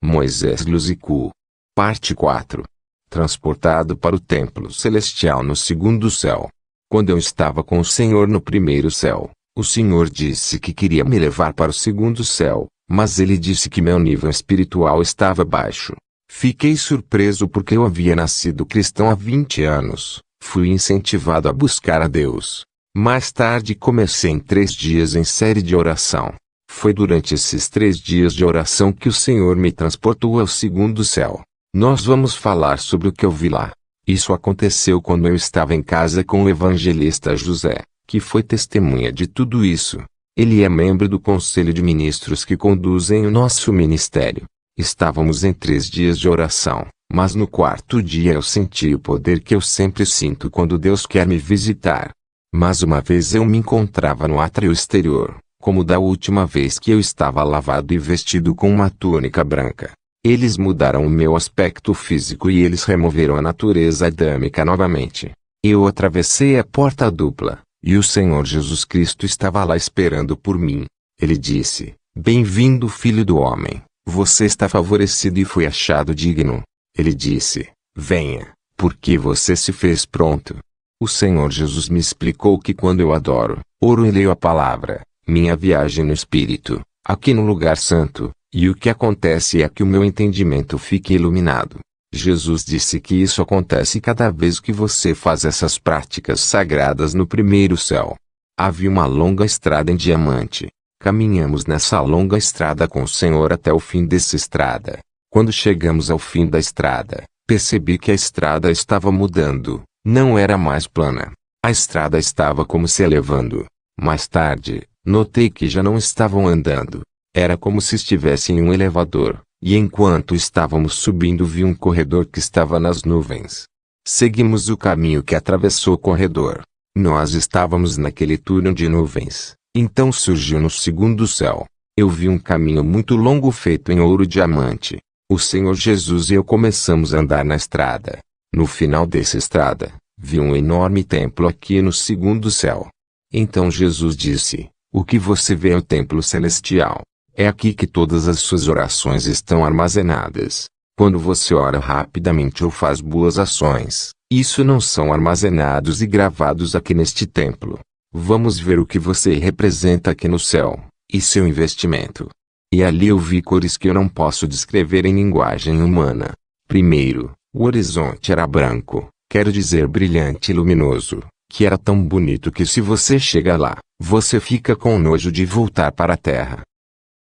Moisés Luzicu. Parte 4. Transportado para o templo celestial no segundo céu. Quando eu estava com o Senhor no primeiro céu, o Senhor disse que queria me levar para o segundo céu, mas ele disse que meu nível espiritual estava baixo. Fiquei surpreso porque eu havia nascido cristão há 20 anos. Fui incentivado a buscar a Deus. Mais tarde comecei em 3 dias em série de oração. Foi durante esses 3 dias de oração que o Senhor me transportou ao segundo céu. Nós vamos falar sobre o que eu vi lá. Isso aconteceu quando eu estava em casa com o evangelista José, que foi testemunha de tudo isso. Ele é membro do conselho de ministros que conduzem o nosso ministério. Estávamos em 3 dias de oração, mas no 4º dia eu senti o poder que eu sempre sinto quando Deus quer me visitar. Mas uma vez eu me encontrava no átrio exterior, como da última vez que eu estava lavado e vestido com uma túnica branca. Eles mudaram o meu aspecto físico e eles removeram a natureza adâmica novamente. Eu atravessei a porta dupla, e o Senhor Jesus Cristo estava lá esperando por mim. Ele disse: "Bem-vindo, filho do homem, você está favorecido e foi achado digno." Ele disse: "Venha, porque você se fez pronto." O Senhor Jesus me explicou que quando eu adoro, oro e leio a palavra, minha viagem no Espírito, aqui no lugar santo, e o que acontece é que o meu entendimento fica iluminado. Jesus disse que isso acontece cada vez que você faz essas práticas sagradas no primeiro céu. Havia uma longa estrada em diamante. Caminhamos nessa longa estrada com o Senhor até o fim dessa estrada. Quando chegamos ao fim da estrada, percebi que a estrada estava mudando. Não era mais plana. A estrada estava como se elevando. Mais tarde, notei que já não estavam andando. Era como se estivesse em um elevador, e enquanto estávamos subindo vi um corredor que estava nas nuvens. Seguimos o caminho que atravessou o corredor. Nós estávamos naquele túnel de nuvens. Então surgiu no segundo céu. Eu vi um caminho muito longo feito em ouro e diamante. O Senhor Jesus e eu começamos a andar na estrada. No final dessa estrada, vi um enorme templo aqui no segundo céu. Então Jesus disse: "O que você vê é o templo celestial. É aqui que todas as suas orações estão armazenadas. Quando você ora rapidamente ou faz boas ações, isso não são armazenados e gravados aqui neste templo. Vamos ver o que você representa aqui no céu, e seu investimento." E ali eu vi cores que eu não posso descrever em linguagem humana. Primeiro, o horizonte era branco, quero dizer brilhante e luminoso, que era tão bonito que se você chega lá, você fica com nojo de voltar para a terra.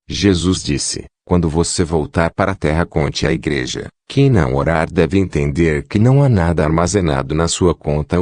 Jesus disse: "Quando você voltar para a terra, conte à igreja, quem não orar deve entender que não há nada armazenado na sua conta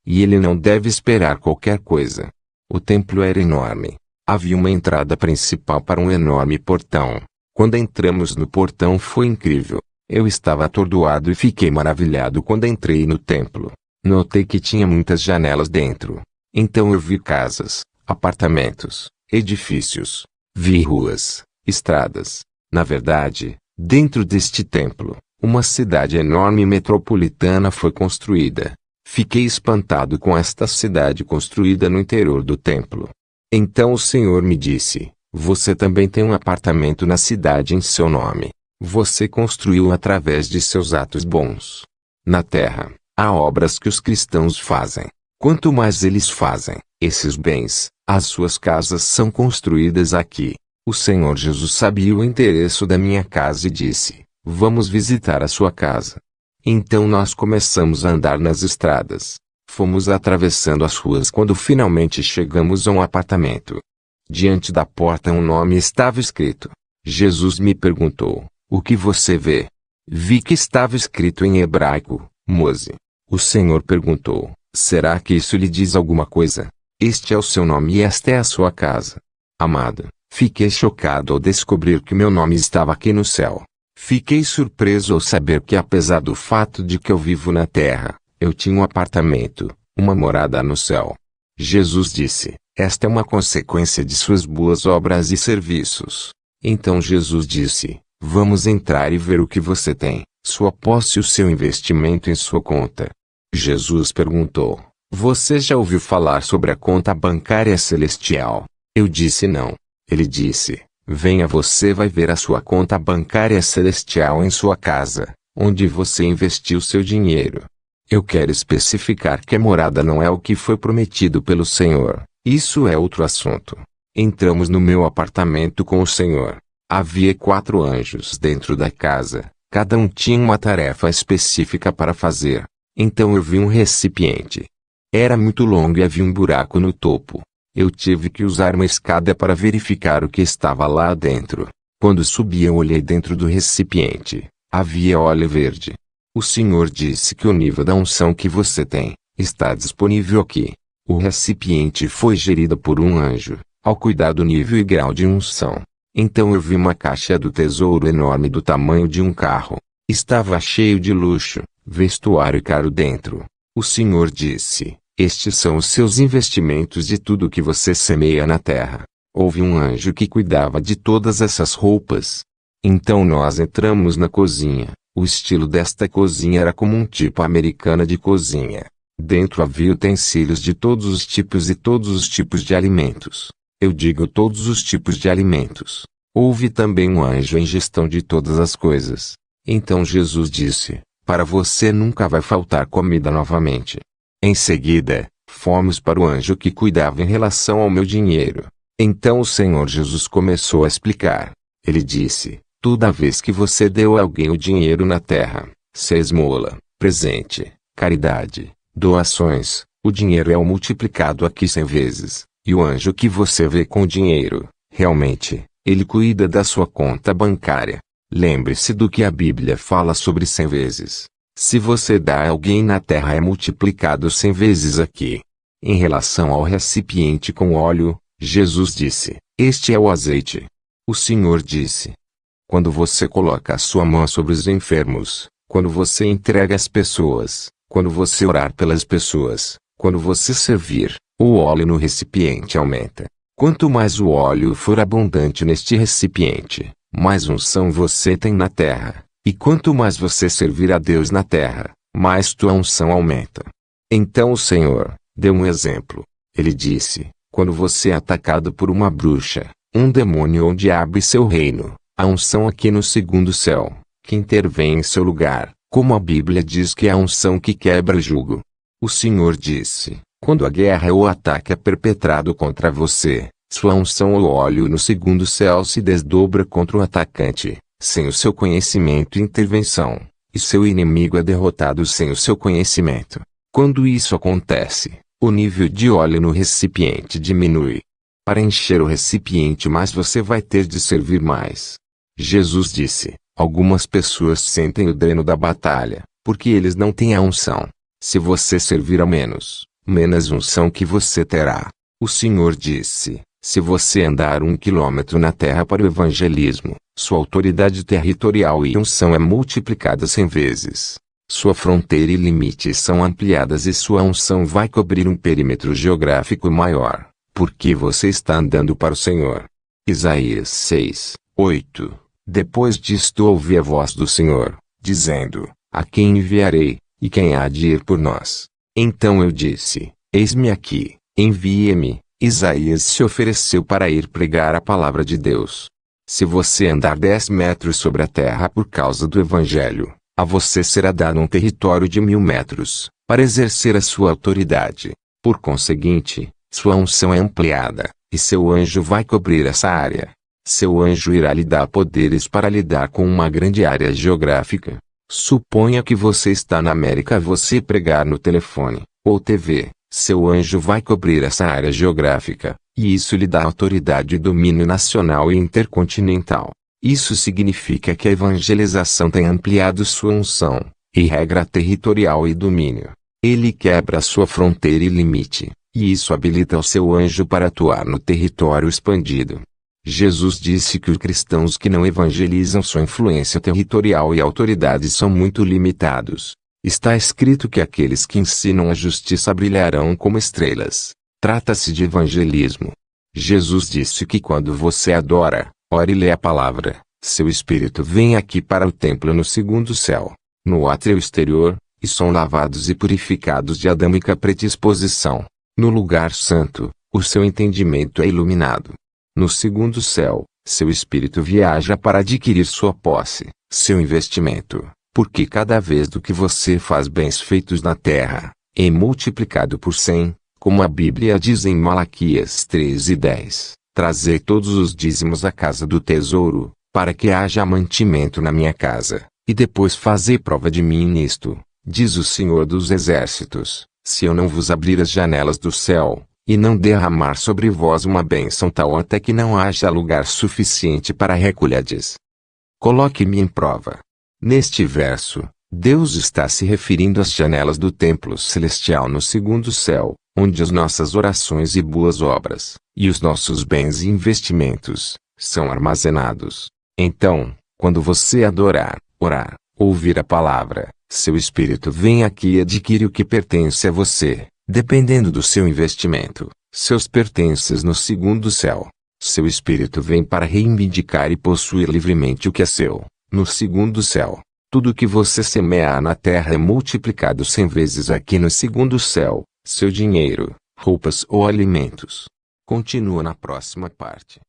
e ele não deve esperar qualquer coisa." O templo era enorme. Havia uma entrada principal para um enorme portão. Quando entramos no portão foi incrível. Eu estava atordoado e fiquei maravilhado quando entrei no templo. Notei que tinha muitas janelas dentro. Então eu vi casas, apartamentos, edifícios. Vi ruas, estradas. Na verdade, dentro deste templo, uma cidade enorme metropolitana foi construída. Fiquei espantado com esta cidade construída no interior do templo. Então o Senhor me disse: "Você também tem um apartamento na cidade em seu nome. Você construiu através de seus atos bons. Na terra, há obras que os cristãos fazem. Quanto mais eles fazem, esses bens, as suas casas são construídas aqui." O Senhor Jesus sabia o endereço da minha casa e disse: "Vamos visitar a sua casa." Então nós começamos a andar nas estradas. Fomos atravessando as ruas quando finalmente chegamos a um apartamento. Diante da porta um nome estava escrito. Jesus me perguntou: "O que você vê?" Vi que estava escrito em hebraico: Mose. O Senhor perguntou: "Será que isso lhe diz alguma coisa? Este é o seu nome e esta é a sua casa." Amado, fiquei chocado ao descobrir que meu nome estava aqui no céu. Fiquei surpreso ao saber que apesar do fato de que eu vivo na terra, eu tinha um apartamento, uma morada no céu. Jesus disse: "Esta é uma consequência de suas boas obras e serviços." Então Jesus disse: "Vamos entrar e ver o que você tem, sua posse e o seu investimento em sua conta." Jesus perguntou: "Você já ouviu falar sobre a conta bancária celestial?" Eu disse não. Ele disse: Venha, você vai ver a sua conta bancária celestial em sua casa, onde você investiu seu dinheiro. Eu quero especificar que a morada não é o que foi prometido pelo Senhor. Isso é outro assunto. Entramos no meu apartamento com o Senhor. Havia 4 anjos dentro da casa. Cada um tinha uma tarefa específica para fazer. Então eu vi um recipiente. Era muito longo e havia um buraco no topo. Eu tive que usar uma escada para verificar o que estava lá dentro. Quando subi, eu olhei dentro do recipiente. Havia óleo verde. O Senhor disse que o nível da unção que você tem está disponível aqui. O recipiente foi gerido por um anjo, ao cuidar do nível e grau de unção. Então eu vi uma caixa do tesouro enorme do tamanho de um carro. Estava cheio de luxo, vestuário caro dentro. O Senhor disse: estes são os seus investimentos de tudo que você semeia na terra. Houve um anjo que cuidava de todas essas roupas. Então nós entramos na cozinha. O estilo desta cozinha era como um tipo americana de cozinha. Dentro havia utensílios de todos os tipos e todos os tipos de alimentos. Eu digo todos os tipos de alimentos. Houve também um anjo em gestão de todas as coisas. Então Jesus disse: para você nunca vai faltar comida novamente. Em seguida, fomos para o anjo que cuidava em relação ao meu dinheiro. Então o Senhor Jesus começou a explicar. Ele disse: toda vez que você deu a alguém o dinheiro na terra, se esmola, presente, caridade, doações, o dinheiro é multiplicado aqui 100 vezes. E o anjo que você vê com o dinheiro, realmente, ele cuida da sua conta bancária. Lembre-se do que a Bíblia fala sobre 100 vezes. Se você dá a alguém na terra, é multiplicado 100 vezes aqui. Em relação ao recipiente com óleo, Jesus disse: este é o azeite. O Senhor disse: quando você coloca a sua mão sobre os enfermos, quando você entrega às pessoas, quando você orar pelas pessoas, quando você servir, o óleo no recipiente aumenta. Quanto mais o óleo for abundante neste recipiente, mais unção você tem na terra. E quanto mais você servir a Deus na terra, mais tua unção aumenta. Então o Senhor deu um exemplo. Ele disse: quando você é atacado por uma bruxa, um demônio ou diabo e seu reino, a unção aqui no segundo céu, que intervém em seu lugar, como a Bíblia diz que é a unção que quebra o jugo. O Senhor disse: quando a guerra ou ataque é perpetrado contra você, sua unção ou óleo no segundo céu se desdobra contra o atacante, sem o seu conhecimento e intervenção, e seu inimigo é derrotado sem o seu conhecimento. Quando isso acontece, o nível de óleo no recipiente diminui. Para encher o recipiente mais, você vai ter de servir mais. Jesus disse: algumas pessoas sentem o dreno da batalha, porque eles não têm a unção. Se você servir a menos unção que você terá. O Senhor disse: se você andar 1 quilômetro na terra para o evangelismo, sua autoridade territorial e unção é multiplicada 100 vezes. Sua fronteira e limites são ampliadas e sua unção vai cobrir um perímetro geográfico maior, porque você está andando para o Senhor. Isaías 6, 8. Depois disto ouvi a voz do Senhor, dizendo: a quem enviarei, e quem há de ir por nós? Então eu disse: eis-me aqui, envie-me. Isaías se ofereceu para ir pregar a palavra de Deus. Se você andar 10 metros sobre a terra por causa do Evangelho, a você será dado um território de 1000 metros, para exercer a sua autoridade. Por conseguinte, sua unção é ampliada, e seu anjo vai cobrir essa área. Seu anjo irá lhe dar poderes para lidar com uma grande área geográfica. Suponha que você está na América e você pregar no telefone, ou TV. Seu anjo vai cobrir essa área geográfica, e isso lhe dá autoridade e domínio nacional e intercontinental. Isso significa que a evangelização tem ampliado sua unção, e regra territorial e domínio. Ele quebra a sua fronteira e limite, e isso habilita o seu anjo para atuar no território expandido. Jesus disse que os cristãos que não evangelizam sua influência territorial e autoridade são muito limitados. Está escrito que aqueles que ensinam a justiça brilharão como estrelas. Trata-se de evangelismo. Jesus disse que quando você adora, ore e lê a palavra, seu espírito vem aqui para o templo no segundo céu, no átrio exterior, e são lavados e purificados de adâmica predisposição. No lugar santo, o seu entendimento é iluminado. No segundo céu, seu espírito viaja para adquirir sua posse, seu investimento, porque cada vez do que você faz bens feitos na terra, é multiplicado por 100, como a Bíblia diz em Malaquias 3:10, trazei todos os dízimos à casa do tesouro, para que haja mantimento na minha casa, e depois fazei prova de mim nisto, diz o Senhor dos Exércitos, se eu não vos abrir as janelas do céu, e não derramar sobre vós uma bênção tal até que não haja lugar suficiente para recolherdes. Coloque-me em prova. Neste verso, Deus está se referindo às janelas do templo celestial no segundo céu, onde as nossas orações e boas obras, e os nossos bens e investimentos, são armazenados. Então, quando você adorar, orar, ouvir a palavra, seu espírito vem aqui e adquire o que pertence a você. Dependendo do seu investimento, seus pertences no segundo céu. Seu espírito vem para reivindicar e possuir livremente o que é seu, no segundo céu. Tudo o que você semear na terra é multiplicado 100 vezes aqui no segundo céu, seu dinheiro, roupas ou alimentos. Continua na próxima parte.